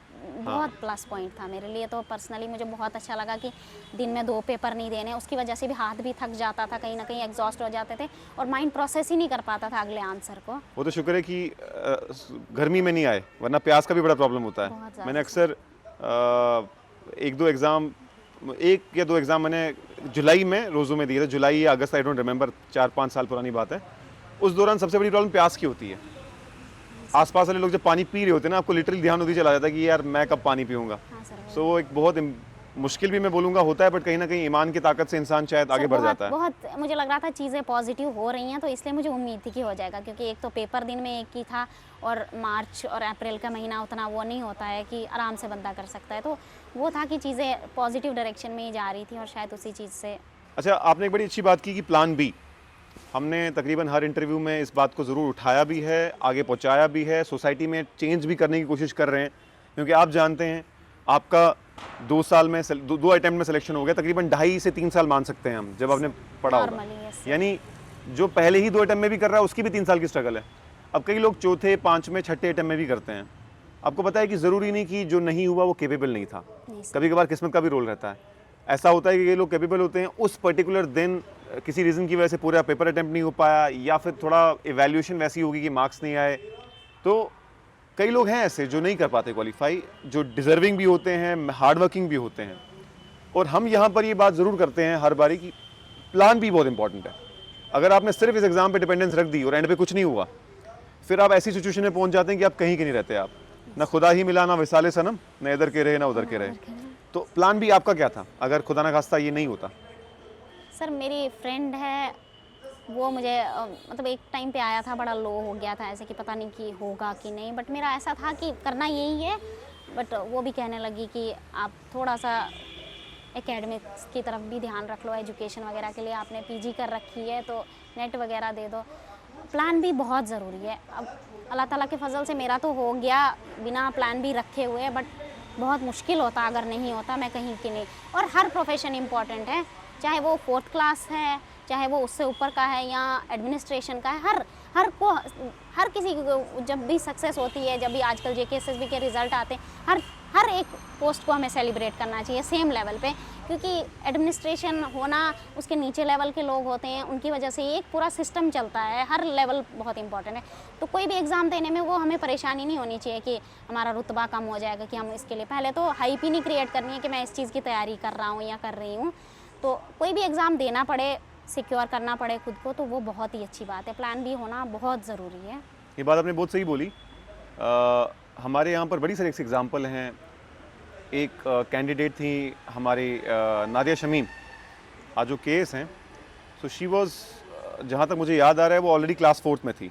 [SPEAKER 1] प्लस पॉइंट था मेरे लिए। तो पर्सनली मुझे बहुत अच्छा लगा कि दिन में 2 पेपर नहीं देने। उसकी वजह से भी हाथ भी थक जाता था, कहीं ना कहीं एग्जॉस्ट हो जाते थे, और माइंड प्रोसेस ही नहीं कर पाता था अगले आंसर को।
[SPEAKER 2] वो तो शुक्र है कि गर्मी में नहीं आए, वरना प्यास का भी बड़ा प्रॉब्लम होता
[SPEAKER 1] बहुत
[SPEAKER 2] है।
[SPEAKER 1] ज़्यादा।
[SPEAKER 2] मैंने अक्सर 1-2 एग्ज़ाम, 1 या 2 एग्ज़ाम मैंने जुलाई में रोज़ों में दिए थे, जुलाई या अगस्त, आई डोंट रिमेंबर, 4-5 साल पुरानी बात है। उस दौरान सबसे बड़ी प्रॉब्लम प्यास की होती है। आसपास वाले लोग जब पानी पी रहे होते हैं ना, आपको लिटरली ध्यान उधर चला जाता है कि यार मैं कब पानी पीऊँगा।
[SPEAKER 1] हाँ सर,
[SPEAKER 2] सो वो एक बहुत मुश्किल भी मैं बोलूँगा होता है, बट कहीं ना कहीं ईमान की ताकत से इंसान शायद आगे
[SPEAKER 1] सर,
[SPEAKER 2] बढ़ जाता है।
[SPEAKER 1] बहुत मुझे लग रहा था चीज़ें पॉजिटिव हो रही हैं, तो इसलिए मुझे उम्मीद थी कि हो जाएगा, क्योंकि एक तो पेपर दिन में एक ही था, और मार्च और अप्रैल का महीना उतना वो नहीं होता है कि आराम से बंदा कर सकता है। तो वो था कि चीज़ें पॉजिटिव डायरेक्शन में ही जा रही थी, और शायद उसी चीज़ से।
[SPEAKER 2] अच्छा, आपने एक बड़ी अच्छी बात की कि प्लान बी, हमने तकरीबन हर इंटरव्यू में इस बात को ज़रूर उठाया भी है, आगे पहुंचाया भी है, सोसाइटी में चेंज भी करने की कोशिश कर रहे हैं। क्योंकि आप जानते हैं आपका 2 साल में 2 अटेम्प्ट में सिलेक्शन हो गया, तकरीबन 2.5 से 3 साल मान सकते हैं हम, जब आपने पढ़ा होगा।
[SPEAKER 1] Normally, yes.
[SPEAKER 2] यानी जो पहले ही 2 अटेम्प्ट में भी कर रहा है उसकी भी 3 साल की स्ट्रगल है। अब कई लोग चौथे, 5वें, 6ठे अटेम्प्ट में भी करते हैं। आपको पता है कि ज़रूरी नहीं कि जो नहीं हुआ वो केपेबल नहीं था,
[SPEAKER 1] नहीं सर।
[SPEAKER 2] कभी कभार किस्मत का भी रोल रहता है। ऐसा होता है कि ये लोग कैपेबल होते हैं, उस पर्टिकुलर दिन किसी रीज़न की वजह से पूरा पेपर अटेम्प्ट नहीं हो पाया, या फिर थोड़ा इवैल्यूएशन वैसी होगी कि मार्क्स नहीं आए। तो कई लोग हैं ऐसे जो नहीं कर पाते क्वालिफाई, जो डिज़र्विंग भी होते हैं, हार्ड वर्किंग भी होते हैं। और हम यहाँ पर ये बात ज़रूर करते हैं हर बारी कि प्लान भी बहुत इंपॉर्टेंट है। अगर आपने सिर्फ इस एग्ज़ाम पे डिपेंडेंस रख दी और एंड पे कुछ नहीं हुआ, फिर आप ऐसी सिचुएशन में पहुँच जाते हैं कि आप कहीं के नहीं रहते। आप ना खुदा ही मिला, ना विसाले सनम, ना इधर के रहे ना उधर के रहे। तो प्लान भी आपका क्या था अगर खुदा ना खास्ता ये नहीं होता?
[SPEAKER 1] सर मेरी फ्रेंड है, वो मुझे मतलब एक टाइम पे आया था, बड़ा लो हो गया था ऐसे कि पता नहीं कि होगा कि नहीं, बट मेरा ऐसा था कि करना यही है। बट वो भी कहने लगी कि आप थोड़ा सा एकेडमिक्स की तरफ भी ध्यान रख लो, एजुकेशन वगैरह के लिए आपने पीजी कर रखी है तो नेट वगैरह दे दो। प्लान भी बहुत ज़रूरी है। अब अल्लाह ताला के फजल से मेरा तो हो गया बिना प्लान भी रखे हुए, बट बहुत मुश्किल होता अगर नहीं होता, मैं कहीं की नहीं। और हर प्रोफेशन इम्पॉर्टेंट है, चाहे वो 4th क्लास है, चाहे वो उससे ऊपर का है या एडमिनिस्ट्रेशन का है। हर किसी को जब भी सक्सेस होती है, जब भी आजकल JKSSB के रिज़ल्ट आते हैं, हर एक पोस्ट को हमें सेलिब्रेट करना चाहिए सेम लेवल पे, क्योंकि एडमिनिस्ट्रेशन होना, उसके नीचे लेवल के लोग होते हैं, उनकी वजह से एक पूरा सिस्टम चलता है। हर लेवल बहुत इंपॉर्टेंट है। तो कोई भी एग्ज़ाम देने में वो हमें परेशानी नहीं होनी चाहिए कि हमारा रुतबा कम हो जाएगा, कि हम इसके लिए पहले तो हाइप ही नहीं क्रिएट करनी है कि मैं इस चीज़ की तैयारी कर रहा हूँ या कर रही हूँ। तो कोई भी एग्ज़ाम देना पड़े, सिक्योर करना पड़े खुद को, तो वो बहुत ही अच्छी बात है। प्लान भी होना बहुत ज़रूरी है।
[SPEAKER 2] ये बात आपने बहुत सही बोली। हमारे यहाँ पर बड़ी सारी एग्जाम्पल हैं। एक कैंडिडेट थी हमारी नादिया शमीम, आज जो केस हैं। सो शी वॉज, जहाँ तक मुझे याद आ रहा है, वो ऑलरेडी क्लास 4th में थी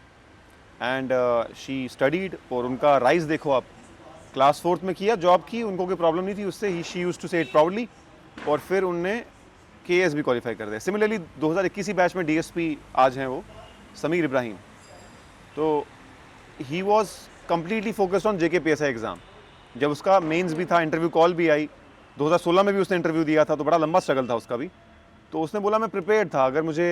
[SPEAKER 2] एंड शी स्टडीड। और उनका राइज देखो आप, क्लास 4th में किया, जॉब की, उनको कोई प्रॉब्लम नहीं थी उससे। शी यूज्ड टू से इट प्राउडली। और फिर उनने KS भी क्वालिफाई कर दिया। सिमिलरली 2021 बैच में DSP आज हैं वो, समीर इब्राहिम। तो he was completely focused on JKPSI exam. जब उसका मेंस भी था, इंटरव्यू कॉल भी आई, 2016 में भी उसने इंटरव्यू दिया था, तो बड़ा लंबा स्ट्रगल था उसका भी। तो उसने बोला मैं प्रिपेयर्ड था, अगर मुझे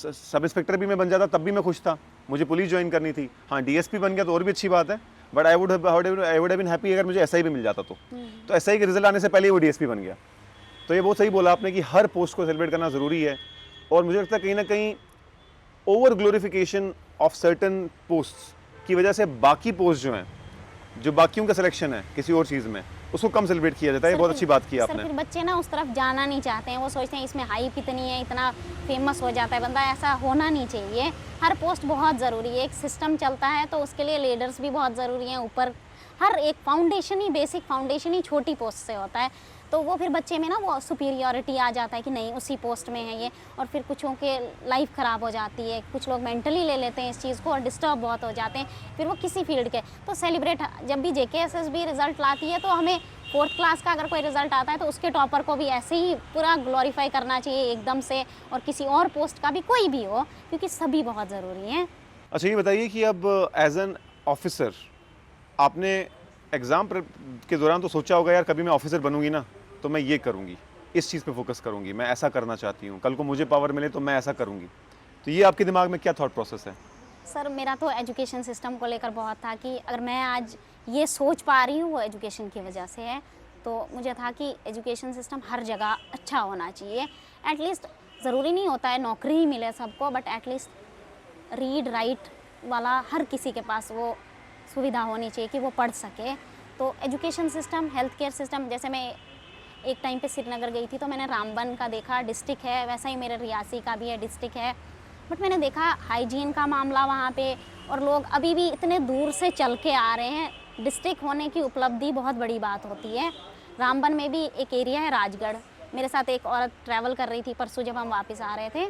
[SPEAKER 2] सब इंस्पेक्टर भी मैं बन जाता तब भी मैं खुश था, मुझे पुलिस ज्वाइन करनी थी। हाँ, DSP बन गया तो और भी अच्छी बात है, but I would have been happy अगर मुझे SI भी मिल जाता तो SI के रिजल्ट आने से पहले ही वो DSP बन गया। तो ये बहुत सही बोला आपने कि हर पोस्ट को सेलिब्रेट करना ज़रूरी है। और मुझे लगता है कहीं ना कहीं over glorification of certain posts की वजह से बाकी पोस्ट जो हैं, जो बाकियों का सिलेक्शन है किसी और चीज़ में, उसको कम सेलिब्रेट किया जाता है। ये बहुत अच्छी बात की आपने।
[SPEAKER 1] सर, फिर बच्चे ना उस तरफ जाना नहीं चाहते हैं, वो सोचते हैं इसमें हाइप इतनी है, इतना फेमस हो जाता है बंदा। ऐसा होना नहीं चाहिए। हर पोस्ट बहुत ज़रूरी है, एक सिस्टम चलता है तो उसके लिए लीडर्स भी बहुत ज़रूरी हैं। ऊपर हर एक फाउंडेशन ही, बेसिक फाउंडेशन ही छोटी पोस्ट से होता है। तो वो फिर बच्चे में ना वो सुपीरियॉरिटी आ जाता है कि नहीं उसी पोस्ट में है ये, और फिर कुछों के लाइफ ख़राब हो जाती है, कुछ लोग मेंटली ले लेते हैं इस चीज़ को और डिस्टर्ब बहुत हो जाते हैं फिर वो किसी फील्ड के। तो सेलिब्रेट, जब भी JKSSB रिज़ल्ट लाती है तो हमें 4th क्लास का अगर कोई रिज़ल्ट आता है तो उसके टॉपर को भी ऐसे ही पूरा ग्लोरीफाई करना चाहिए एकदम से, और किसी और पोस्ट का भी कोई भी हो, क्योंकि सभी बहुत ज़रूरी हैं।
[SPEAKER 2] अच्छा, ये बताइए कि अब एज एन ऑफिसर आपने एग्ज़ाम के दौरान तो सोचा होगा यार कभी मैं ऑफिसर बनूंगी ना तो मैं ये करूंगी, इस चीज़ पे फोकस करूंगी, मैं ऐसा करना चाहती हूँ, कल को मुझे पावर मिले तो मैं ऐसा करूंगी। तो ये आपके दिमाग में क्या थॉट प्रोसेस है?
[SPEAKER 1] सर, मेरा तो एजुकेशन सिस्टम को लेकर बहुत था कि अगर मैं आज ये सोच पा रही हूँ वो एजुकेशन की वजह से है। तो मुझे था कि एजुकेशन सिस्टम हर जगह अच्छा होना चाहिए। एटलीस्ट ज़रूरी नहीं होता है नौकरी ही मिले सबको, बट एटलीस्ट रीड राइट वाला हर किसी के पास वो सुविधा होनी चाहिए कि वो पढ़ सके। तो education system, health care system, जैसे मैं एक टाइम पे श्रीनगर गई थी तो मैंने रामबन का देखा, डिस्ट्रिक्ट है, वैसा ही मेरे रियासी का भी है, डिस्ट्रिक्ट है। बट मैंने देखा हाइजीन का मामला वहाँ पे, और लोग अभी भी इतने दूर से चल के आ रहे हैं। डिस्ट्रिक्ट होने की उपलब्धि बहुत बड़ी बात होती है। रामबन में भी एक एरिया है राजगढ़, मेरे साथ एक औरत ट्रैवल कर रही थी परसों जब हम वापस आ रहे थे।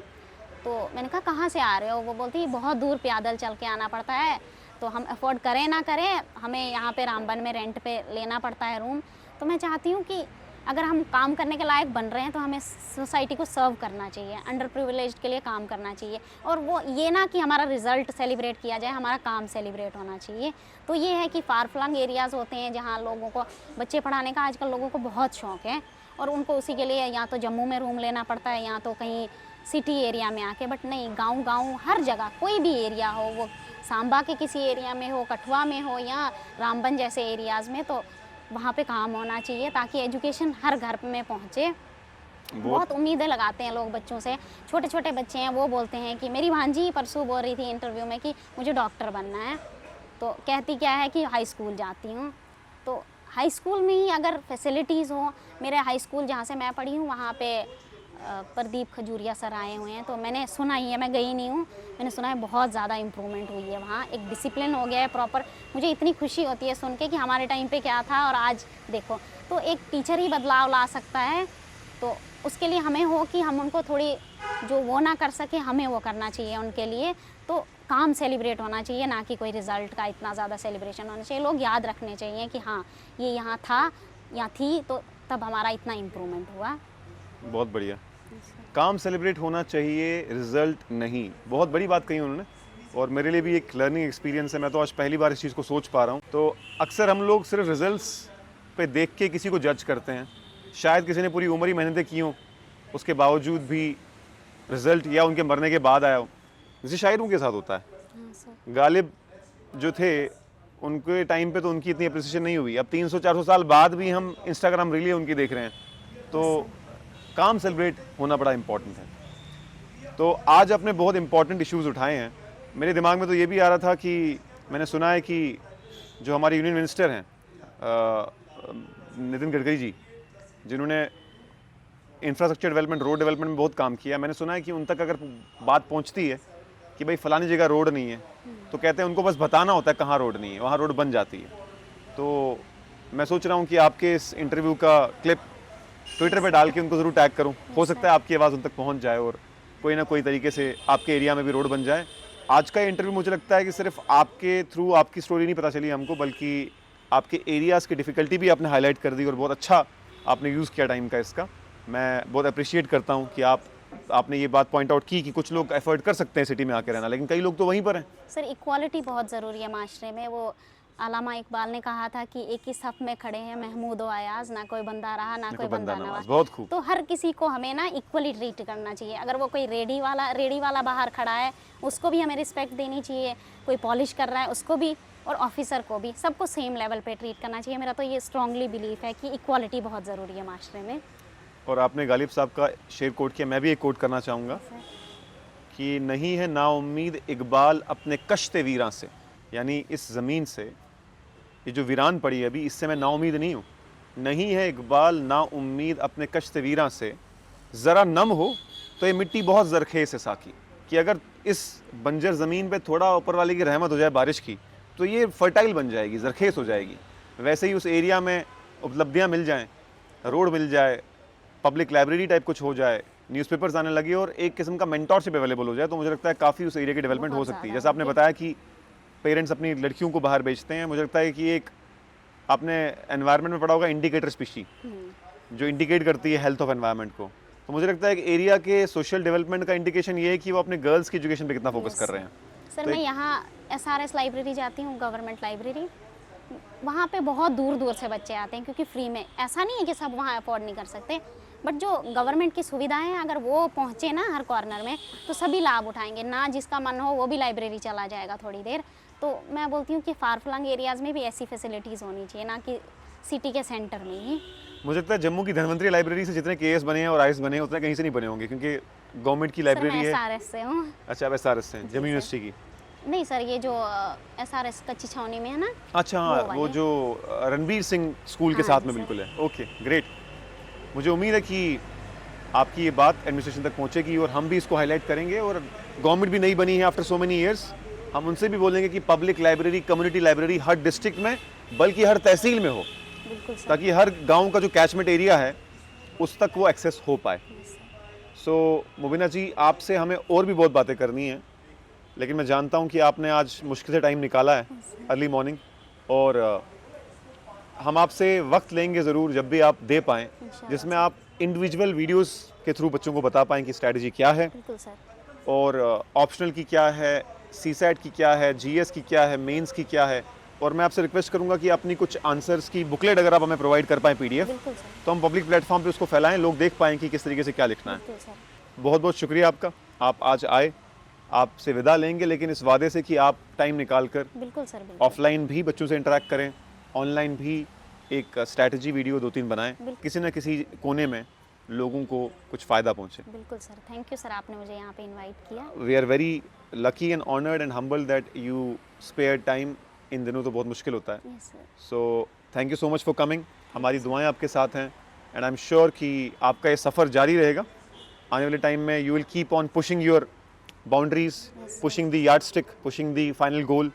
[SPEAKER 1] तो मैंने कहा कहाँ से आ रहे हो? वो बोलती बहुत दूर पैदल चल के आना पड़ता है, तो हम अफोर्ड करें ना करें, हमें यहाँ पे रामबन में रेंट पे लेना पड़ता है रूम। तो मैं चाहती हूँ कि अगर हम काम करने के लायक बन रहे हैं तो हमें सोसाइटी को सर्व करना चाहिए, अंडर प्रिविलेज्ड के लिए काम करना चाहिए। और वो ये ना कि हमारा रिज़ल्ट सेलिब्रेट किया जाए, हमारा काम सेलिब्रेट होना चाहिए। तो ये है कि फार फ्लंग एरियाज़ होते हैं जहाँ लोगों को बच्चे पढ़ाने का आजकल लोगों को बहुत शौक़ है, और उनको उसी के लिए या तो जम्मू में रूम लेना पड़ता है या तो कहीं सिटी एरिया में आके। बट नहीं, गाँव हर जगह कोई भी एरिया हो, वो सांबा के किसी एरिया में हो, कठुआ में हो या रामबन जैसे एरियाज़ में, तो वहाँ पे काम होना चाहिए ताकि एजुकेशन हर घर में पहुँचे। बहुत उम्मीदें लगाते हैं लोग बच्चों से। छोटे छोटे बच्चे हैं, वो बोलते हैं कि मेरी भांजी परसों बोल रही थी इंटरव्यू में कि मुझे डॉक्टर बनना है। तो कहती क्या है कि हाई स्कूल जाती हूँ। तो हाई स्कूल में ही अगर फैसिलिटीज़ हो, मेरे हाई स्कूल जहाँ से मैं पढ़ी हूँ वहाँ पे प्रदीप खजूरिया सर आए हुए हैं, तो मैंने सुना ही है, मैं गई नहीं हूँ, मैंने सुना है बहुत ज़्यादा इम्प्रूवमेंट हुई है वहाँ, एक डिसिप्लिन हो गया है प्रॉपर। मुझे इतनी खुशी होती है सुन के कि हमारे टाइम पे क्या था और आज देखो। तो एक टीचर ही बदलाव ला सकता है, तो उसके लिए हमें हो कि हम उनको थोड़ी जो वो ना कर सके, हमें वो करना चाहिए उनके लिए। तो काम सेलिब्रेट होना चाहिए, ना कि कोई रिज़ल्ट का इतना ज़्यादा सेलिब्रेशन होना चाहिए। लोग याद रखने चाहिए कि हाँ ये यहाँ था या थी, तो तब हमारा इतना इम्प्रूवमेंट हुआ।
[SPEAKER 2] बहुत बढ़िया, काम सेलिब्रेट होना चाहिए, रिजल्ट नहीं। बहुत बड़ी बात कही उन्होंने, और मेरे लिए भी एक लर्निंग एक्सपीरियंस है। मैं तो आज पहली बार इस चीज़ को सोच पा रहा हूँ। तो अक्सर हम लोग सिर्फ रिजल्ट्स पे देख के किसी को जज करते हैं। शायद किसी ने पूरी उम्र ही मेहनतें की हों, उसके बावजूद भी रिजल्ट या उनके मरने के बाद आया हो, जैसे शायरों के साथ होता है।
[SPEAKER 1] हाँ सर।
[SPEAKER 2] गालिब जो थे उनके टाइम पे तो उनकी इतनी अप्रिसिएशन नहीं हुई। अब 300-400 साल बाद भी हम इंस्टाग्राम रीलें उनकी देख रहे हैं, तो काम सेलिब्रेट होना बड़ा इम्पोर्टेंट है। तो आज आपने बहुत इंपॉर्टेंट इश्यूज़ उठाए हैं। मेरे दिमाग में तो ये भी आ रहा था कि मैंने सुना है कि जो हमारे यूनियन मिनिस्टर हैं नितिन गडकरी जी, जिन्होंने इंफ्रास्ट्रक्चर डेवलपमेंट, रोड डेवलपमेंट में बहुत काम किया, मैंने सुना है कि उन तक अगर बात पहुंचती है कि भाई फलानी जगह रोड नहीं है, तो कहते हैं उनको बस बताना होता है कहाँ रोड नहीं है, वहाँ रोड बन जाती है। तो मैं सोच रहा हूँ कि आपके इस इंटरव्यू का क्लिप ट्विटर पे डाल के उनको ज़रूर टैग करूँ। हो सकता है आपकी आवाज़ उन तक पहुँच जाए और कोई ना कोई तरीके से आपके एरिया में भी रोड बन जाए। आज का इंटरव्यू मुझे लगता है कि सिर्फ आपके थ्रू आपकी स्टोरी नहीं पता चली हमको, बल्कि आपके एरियाज़ की डिफ़िकल्टी भी आपने हाईलाइट कर दी और बहुत अच्छा आपने यूज़ किया टाइम का इसका। मैं बहुत अप्रिशिएट करता हूँ कि आपने ये बात पॉइंट आउट की कि कुछ लोग एफर्ट कर सकते हैं सिटी में आके रहना, लेकिन कई लोग तो वहीं पर हैं।
[SPEAKER 1] सर इक्वालिटी बहुत ज़रूरी है माशरे में। वो अल्लामा इकबाल ने कहा था कि एक ही सफ़ में खड़े हैं महमूद व अयाज, ना कोई बंदा रहा ना कोई बंदा नवाज।
[SPEAKER 2] बहुत खूब।
[SPEAKER 1] तो हर किसी को हमें ना इक्वली ट्रीट करना चाहिए। अगर वो कोई रेडी वाला बाहर खड़ा है उसको भी हमें रिस्पेक्ट देनी चाहिए, कोई पॉलिश कर रहा है उसको भी, और ऑफिसर को भी, सबको सेम लेवल पे ट्रीट करना चाहिए। मेरा तो ये स्ट्रांगली बिलीफ है कि इक्वालिटी बहुत ज़रूरी है माशरे में।
[SPEAKER 2] और आपने गालिब साहब का शेर कोट किया, मैं भी एक कोट करना चाहूँगा कि नहीं है नाउम्मीद इकबाल अपने कश्ते वीरां से, यानी इस ज़मीन से ये जो वीरान पड़ी है अभी, इससे मैं नाउम्मीद नहीं हूँ। नहीं है इकबाल नाउम्मीद अपने कश्ते वीरां से, ज़रा नम हो तो ये मिट्टी बहुत ज़रखेज़ है साकी, कि अगर इस बंजर ज़मीन पे थोड़ा ऊपर वाले की रहमत हो जाए बारिश की, तो ये फर्टाइल बन जाएगी, ज़रखेज़ हो जाएगी। वैसे ही उस एरिया में उपलब्धियाँ मिल जाएँ, रोड मिल जाए, पब्लिक लाइब्रेरी टाइप कुछ हो जाए, न्यूज़पेपर्स आने लगे और एक किस्म का मेंटोरशिप अवेलेबल हो जाए, तो मुझे लगता है काफ़ी उस एरिया की डेवलपमेंट हो सकती है। जैसा आपने बताया कि पेरेंट्स अपनी लड़कियों को बाहर भेजते हैं, मुझे लगता है कि एक आपने एनवायरनमेंट में पढ़ा होगा इंडिकेटर स्पीशी, जो इंडिकेट करती है हेल्थ ऑफ एनवायरनमेंट को। तो मुझे लगता है कि एरिया के सोशल डेवलपमेंट का इंडिकेशन ये है कि वो अपने गर्ल्स की एजुकेशन पे कितना फोकस कर रहे हैं।
[SPEAKER 1] सर मैं यहाँ SRS लाइब्रेरी जाती हूँ, गवर्नमेंट लाइब्रेरी। वहाँ पे बहुत दूर दूर से बच्चे आते हैं क्योंकि फ्री में, ऐसा नहीं है कि सब वहाँ अफोर्ड नहीं कर सकते, बट जो गवर्नमेंट की सुविधाएं हैं अगर वो पहुँचे ना हर कॉर्नर में तो सभी लाभ उठाएंगे। ना जिसका मन हो वो भी लाइब्रेरी चला जाएगा थोड़ी देर। तो मैं बोलती हूँ कि फार फ्लंग एरियाज़ में भी ऐसी फैसिलिटीज़ होनी चाहिए, ना कि सिटी के सेंटर में ही।
[SPEAKER 2] मुझे लगता है जम्मू की धनवंतरी लाइब्रेरी से जितने KS बने हैं और IAS बने हैं उतने कहीं से नहीं बने होंगे, क्योंकि गवर्नमेंट की लाइब्रेरी है।
[SPEAKER 1] SRS से हूँ।
[SPEAKER 2] अच्छा, आप SRS से हैं, जम्मू यूनिवर्सिटी की?
[SPEAKER 1] नहीं सर, ये जो SRS कच्ची छावनी में है ना।
[SPEAKER 2] अच्छा हाँ, वो जो रणबीर सिंह स्कूल के साथ में बिल्कुल है। Okay great. मुझे उम्मीद है कि आपकी ये बात एडमिनिस्ट्रेशन तक पहुंचेगी और हम भी इसको हाईलाइट करेंगे, और गवर्नमेंट भी नई बनी है आफ्टर सो मेनी ईयर्स, हम उनसे भी बोलेंगे कि पब्लिक लाइब्रेरी, कम्युनिटी लाइब्रेरी हर डिस्ट्रिक्ट में, बल्कि हर तहसील में हो, ताकि हर गांव का जो कैचमेंट एरिया है उस तक वो एक्सेस हो पाए। सो मुबीना जी, आपसे हमें और भी बहुत बातें करनी है, लेकिन मैं जानता हूं कि आपने आज मुश्किल से टाइम निकाला है अर्ली मॉर्निंग, और हम आपसे वक्त लेंगे ज़रूर जब भी आप दे पाएँ, जिसमें आप इंडिविजुअल वीडियोस के थ्रू बच्चों को बता पाएँ कि स्ट्रैटेजी क्या है और ऑप्शनल की क्या है, CSAT की क्या है, GS की क्या है, मेंस की क्या है। और मैं आपसे रिक्वेस्ट करूंगा कि अपनी कुछ आंसर्स की बुकलेट अगर आप हमें प्रोवाइड कर पाएँ PDF, तो हम पब्लिक प्लेटफॉर्म पे उसको फैलाएं, लोग देख पाएँ कि किस तरीके से क्या लिखना है। बहुत बहुत शुक्रिया आपका, आप आज आए। आपसे विदा लेंगे, लेकिन इस वादे से कि आप टाइम निकाल कर ऑफलाइन भी बच्चों से इंटरेक्ट करें, ऑनलाइन भी एक स्ट्रैटेजी वीडियो 2-3 बनाएं, किसी न किसी कोने में लोगों को कुछ फ़ायदा पहुंचे।
[SPEAKER 1] बिल्कुल सर, थैंक यू सर, आपने मुझे यहाँ पे इनवाइट किया।
[SPEAKER 2] We are very lucky and honoured and humble that you spare time. इन दिनों तो बहुत मुश्किल होता है। So thank you so much for coming. हमारी दुआएं आपके साथ हैं, एंड आई एम श्योर कि आपका ये सफ़र जारी रहेगा। आने वाले टाइम में you will keep on pushing your boundaries, pushing the yardstick, pushing the final goal.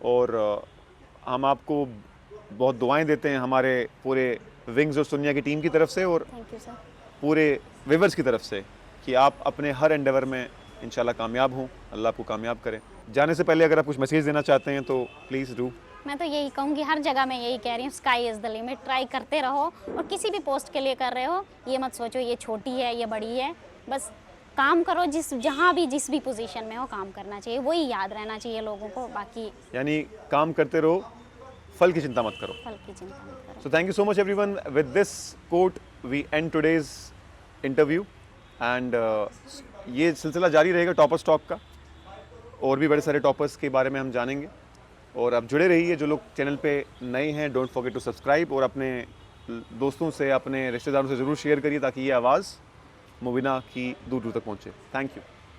[SPEAKER 2] और हम आपको बहुत दुआएं देते हैं हमारे पूरे विंग्स और सुनिया की टीम की तरफ से, और पूरे व्यूअर्स की तरफ से, कि आप अपने हर एंडेवर में इंशाल्लाह कामयाब हों, अल्लाह आपको कामयाब करे। जाने से पहले अगर आप कुछ मैसेज देना चाहते हैं तो प्लीज़ डू।
[SPEAKER 1] मैं तो यही कहूँगी, हर जगह मैं यही कह रही हूँ, sky is the limit. Try करते रहो, और किसी भी पोस्ट के लिए कर रहे हो ये मत सोचो ये छोटी है ये बड़ी है, बस काम करो। जिस भी पोजीशन में हो काम करना चाहिए, वही याद रहना चाहिए लोगों को। बाकी
[SPEAKER 2] यानी काम करते रहो, फल की चिंता मत करो।
[SPEAKER 1] फल की चिंता मत करो।
[SPEAKER 2] So thank you so much everyone. With this quote we end today's interview and ये सिलसिला जारी रहेगा टॉपर्स टॉक का, और भी बड़े सारे टॉपर्स के बारे में हम जानेंगे। और आप जुड़े रहिए, जो लोग चैनल पे नए हैं डोंट फॉरगेट टू सब्सक्राइब, और अपने दोस्तों से अपने रिश्तेदारों से ज़रूर शेयर करिए ताकि ये आवाज़ मुबीना की दूर दूर तक पहुँचे। Thank you.